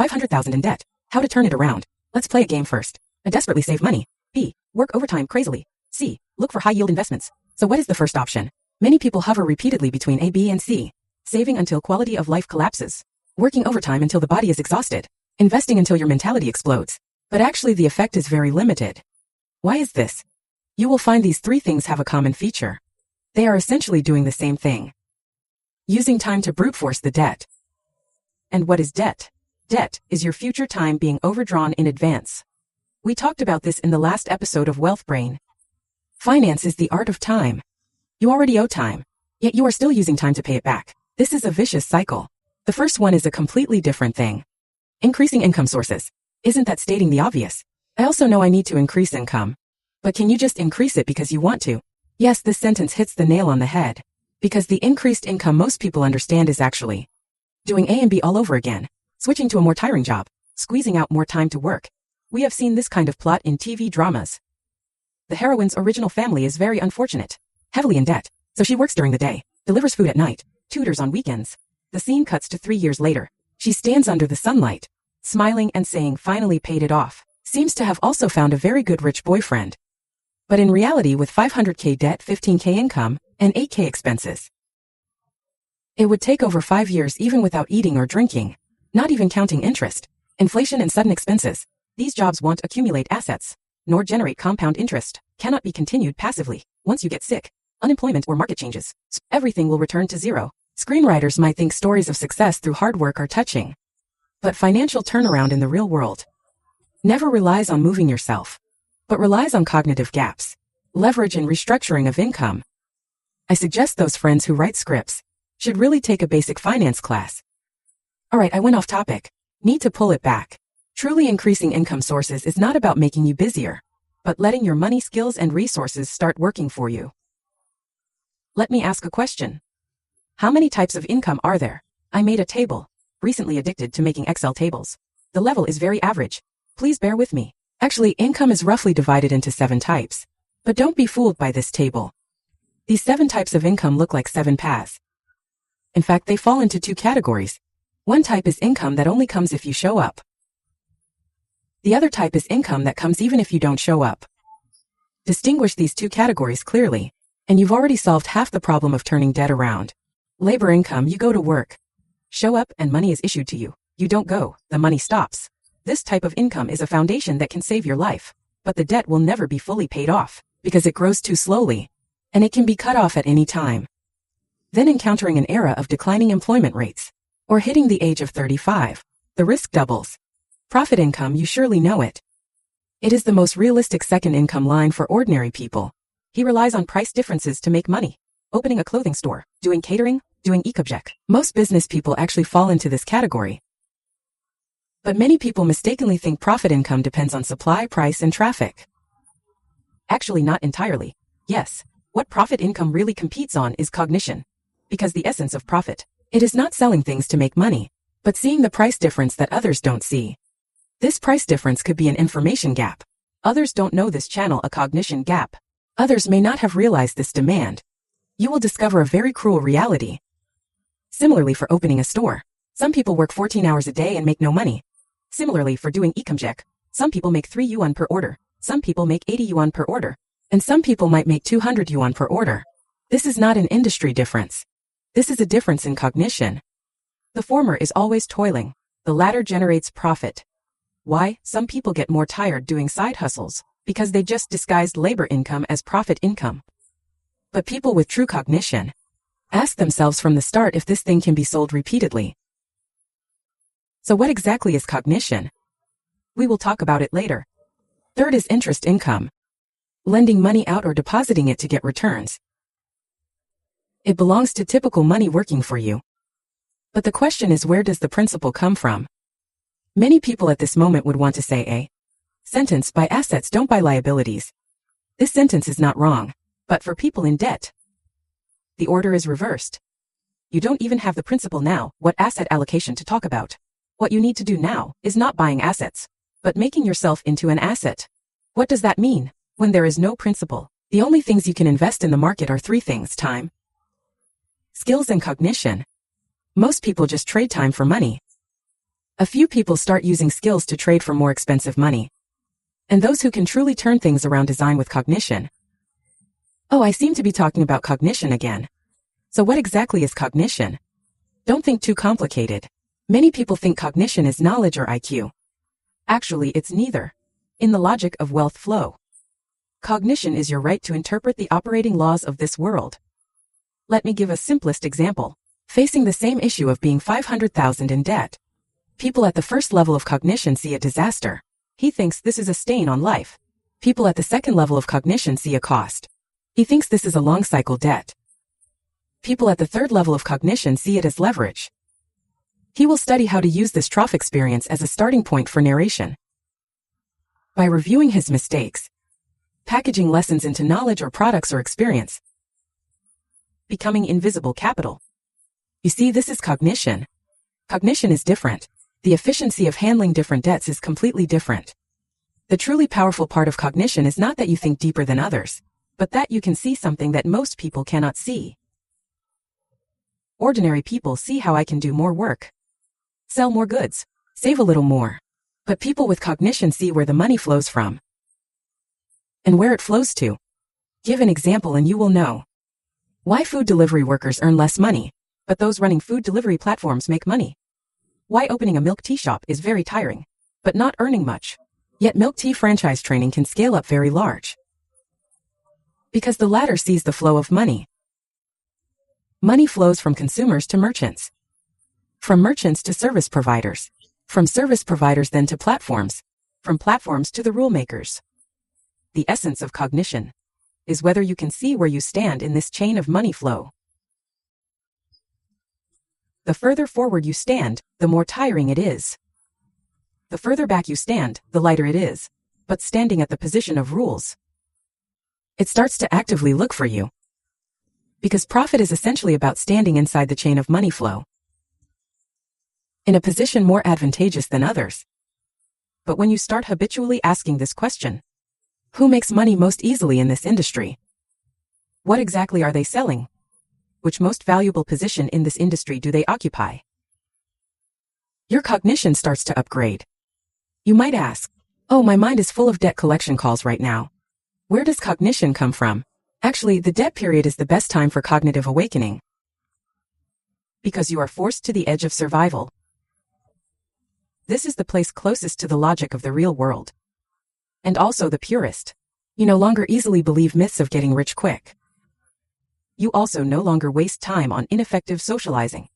500,000 in debt. How to turn it around. Let's play a game first. A. Desperately save money. B. Work overtime crazily. C. Look for high-yield investments. So what is the first option? Many people hover repeatedly between A, B, and C. Saving until quality of life collapses. Working overtime until the body is exhausted. Investing until your mentality explodes. But actually the effect is very limited. Why is this? You will find these three things have a common feature. They are essentially doing the same thing. Using time to brute force the debt. And what is debt? Debt is your future time being overdrawn in advance. We talked about this in the last episode of Wealth Brain. Finance is the art of time. You already owe time, yet you are still using time to pay it back. This is a vicious cycle. The first one is a completely different thing. Increasing income sources. Isn't that stating the obvious? I also know I need to increase income. But can you just increase it because you want to? Yes, this sentence hits the nail on the head. Because the increased income most people understand is actually doing A and B all over again. Switching to a more tiring job, squeezing out more time to work. We have seen this kind of plot in TV dramas. The heroine's original family is very unfortunate, heavily in debt, so she works during the day, delivers food at night, tutors on weekends. The scene cuts to 3 years later. She stands under the sunlight, smiling and saying finally paid it off. Seems to have also found a very good rich boyfriend. But in reality with 500k debt, 15k income, and 8k expenses. It would take over 5 years even without eating or drinking. Not even counting interest, inflation and sudden expenses. These jobs won't accumulate assets, nor generate compound interest, cannot be continued passively. Once you get sick, unemployment or market changes, everything will return to zero. Screenwriters might think stories of success through hard work are touching. But financial turnaround in the real world never relies on moving yourself, but relies on cognitive gaps, leverage and restructuring of income. I suggest those friends who write scripts should really take a basic finance class. Alright, I went off topic. Need to pull it back. Truly increasing income sources is not about making you busier, but letting your money skills and resources start working for you. Let me ask a question. How many types of income are there? I made a table. Recently addicted to making Excel tables. The level is very average. Please bear with me. Actually, income is roughly divided into 7 types. But don't be fooled by this table. These 7 types of income look like 7 paths. In fact, they fall into 2 categories. One type is income that only comes if you show up. The other type is income that comes even if you don't show up. Distinguish these 2 categories clearly, and you've already solved half the problem of turning debt around. Labor income, you go to work. Show up and money is issued to you. You don't go, the money stops. This type of income is a foundation that can save your life, but the debt will never be fully paid off, because it grows too slowly, and it can be cut off at any time. Then encountering an era of declining employment rates, or hitting the age of 35, the risk doubles. Profit income, you surely know it. It is the most realistic second income line for ordinary people. He relies on price differences to make money. Opening a clothing store, doing catering, doing e-object. Most business people actually fall into this category. But many people mistakenly think profit income depends on supply, price, and traffic. Actually, not entirely. Yes, what profit income really competes on is cognition. Because the essence of profit, it is not selling things to make money, but seeing the price difference that others don't see. This price difference could be an information gap. Others don't know this channel, a cognition gap. Others may not have realized this demand. You will discover a very cruel reality. Similarly for opening a store, some people work 14 hours a day and make no money. Similarly for doing e-commerce, some people make 3 yuan per order, some people make 80 yuan per order, and some people might make 200 yuan per order. This is not an industry difference. This is a difference in cognition. The former is always toiling. The latter generates profit. Why? Some people get more tired doing side hustles, because they just disguised labor income as profit income. But people with true cognition ask themselves from the start if this thing can be sold repeatedly. So what exactly is cognition? We will talk about it later. Third is interest income. Lending money out or depositing it to get returns. It belongs to typical money working for you. But the question is, where does the principal come from? Many people at this moment would want to say a sentence, buy assets, don't buy liabilities. This sentence is not wrong, but for people in debt, the order is reversed. You don't even have the principal now, what asset allocation to talk about. What you need to do now is not buying assets, but making yourself into an asset. What does that mean? When there is no principal, the only things you can invest in the market are 3 things: time, skills, and cognition. Most people just trade time for money. A few people start using skills to trade for more expensive money. And those who can truly turn things around design with cognition. Oh, I seem to be talking about cognition again. So what exactly is cognition? Don't think too complicated. Many people think cognition is knowledge or IQ. Actually, it's neither. In the logic of wealth flow, cognition is your right to interpret the operating laws of this world. Let me give a simplest example. Facing the same issue of being 500,000 in debt. People at the first level of cognition see a disaster. He thinks this is a stain on life. People at the second level of cognition see a cost. He thinks this is a long cycle debt. People at the third level of cognition see it as leverage. He will study how to use this trough experience as a starting point for narration. By reviewing his mistakes, packaging lessons into knowledge or products or experience, becoming invisible capital. You see, this is cognition. Cognition is different. The efficiency of handling different debts is completely different. The truly powerful part of cognition is not that you think deeper than others, but that you can see something that most people cannot see. Ordinary people see how I can do more work, sell more goods, save a little more. But people with cognition see where the money flows from and where it flows to. Give an example and you will know why food delivery workers earn less money, but those running food delivery platforms make money. Why opening a milk tea shop is very tiring, but not earning much. Yet milk tea franchise training can scale up very large. Because the latter sees the flow of money. Money flows from consumers to merchants. From merchants to service providers. From service providers then to platforms. From platforms to the rule makers. The essence of cognition is whether you can see where you stand in this chain of money flow. The further forward you stand, the more tiring it is. The further back you stand, the lighter it is. But standing at the position of rules, it starts to actively look for you. Because profit is essentially about standing inside the chain of money flow, in a position more advantageous than others. But when you start habitually asking this question, who makes money most easily in this industry? What exactly are they selling? Which most valuable position in this industry do they occupy? Your cognition starts to upgrade. You might ask, oh, my mind is full of debt collection calls right now. Where does cognition come from? Actually, the debt period is the best time for cognitive awakening. Because you are forced to the edge of survival. This is the place closest to the logic of the real world. And also the purest. You no longer easily believe myths of getting rich quick. You also no longer waste time on ineffective socializing.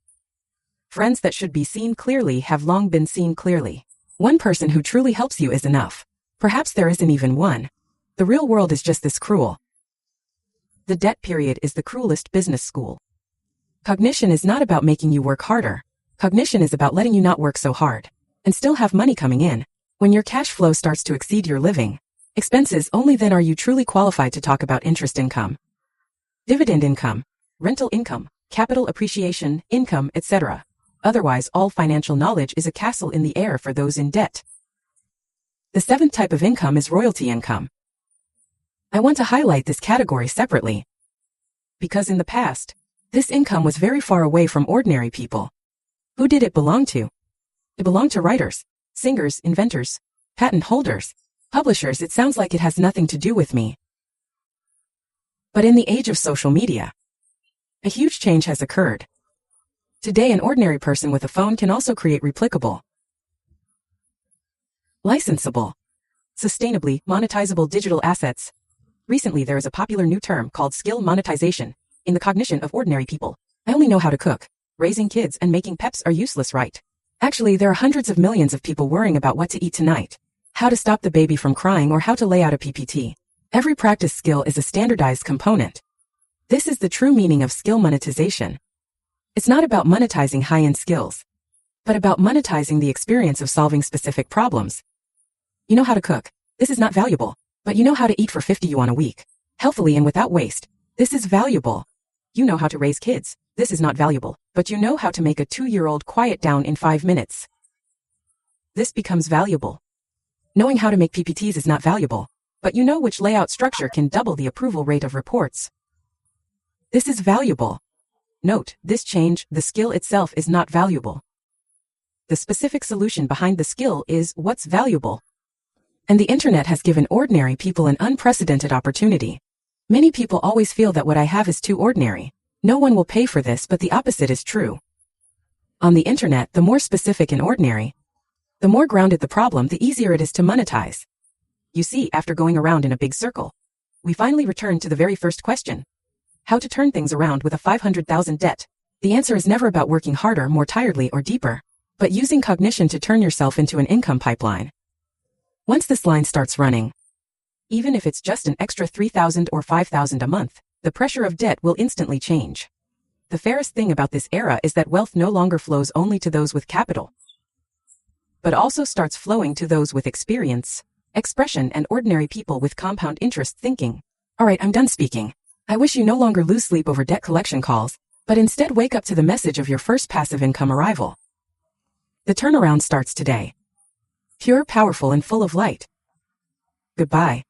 Friends that should be seen clearly have long been seen clearly. One person who truly helps you is enough. Perhaps there isn't even one. The real world is just this cruel. The debt period is the cruelest business school. Cognition is not about making you work harder. Cognition is about letting you not work so hard and still have money coming in. When your cash flow starts to exceed your living expenses, only then are you truly qualified to talk about interest income, dividend income, rental income, capital appreciation, income, etc. Otherwise, all financial knowledge is a castle in the air for those in debt. The seventh type of income is royalty income. I want to highlight this category separately, because in the past, this income was very far away from ordinary people. Who did it belong to? It belonged to writers, singers, inventors, patent holders, publishers. It sounds like it has nothing to do with me. But in the age of social media, a huge change has occurred. Today, an ordinary person with a phone can also create replicable, licensable, sustainably monetizable digital assets. Recently, there is a popular new term called skill monetization in the cognition of ordinary people. I only know how to cook. Raising kids and making pets are useless, right? Actually, there are hundreds of millions of people worrying about what to eat tonight, how to stop the baby from crying, or how to lay out a PPT. Every practice skill is a standardized component. This is the true meaning of skill monetization. It's not about monetizing high-end skills, but about monetizing the experience of solving specific problems. You know how to cook. This is not valuable. But you know how to eat for 50 yuan a week, healthily and without waste. This is valuable. You know how to raise kids. This is not valuable. But you know how to make a 2-year-old quiet down in 5 minutes. This becomes valuable. Knowing how to make PPTs is not valuable. But you know which layout structure can double the approval rate of reports. This is valuable. Note, this change, the skill itself is not valuable. The specific solution behind the skill is what's valuable. And the internet has given ordinary people an unprecedented opportunity. Many people always feel that what I have is too ordinary. No one will pay for this, but the opposite is true. On the internet, the more specific and ordinary, the more grounded the problem, the easier it is to monetize. You see, after going around in a big circle, we finally return to the very first question. How to turn things around with a 500,000 debt. The answer is never about working harder, more tiredly, or deeper, but using cognition to turn yourself into an income pipeline. Once this line starts running, even if it's just an extra 3,000 or 5,000 a month, the pressure of debt will instantly change. The fairest thing about this era is that wealth no longer flows only to those with capital, but also starts flowing to those with experience, expression, and ordinary people with compound interest thinking. All right, I'm done speaking. I wish you no longer lose sleep over debt collection calls, but instead wake up to the message of your first passive income arrival. The turnaround starts today. Pure, powerful, and full of light. Goodbye.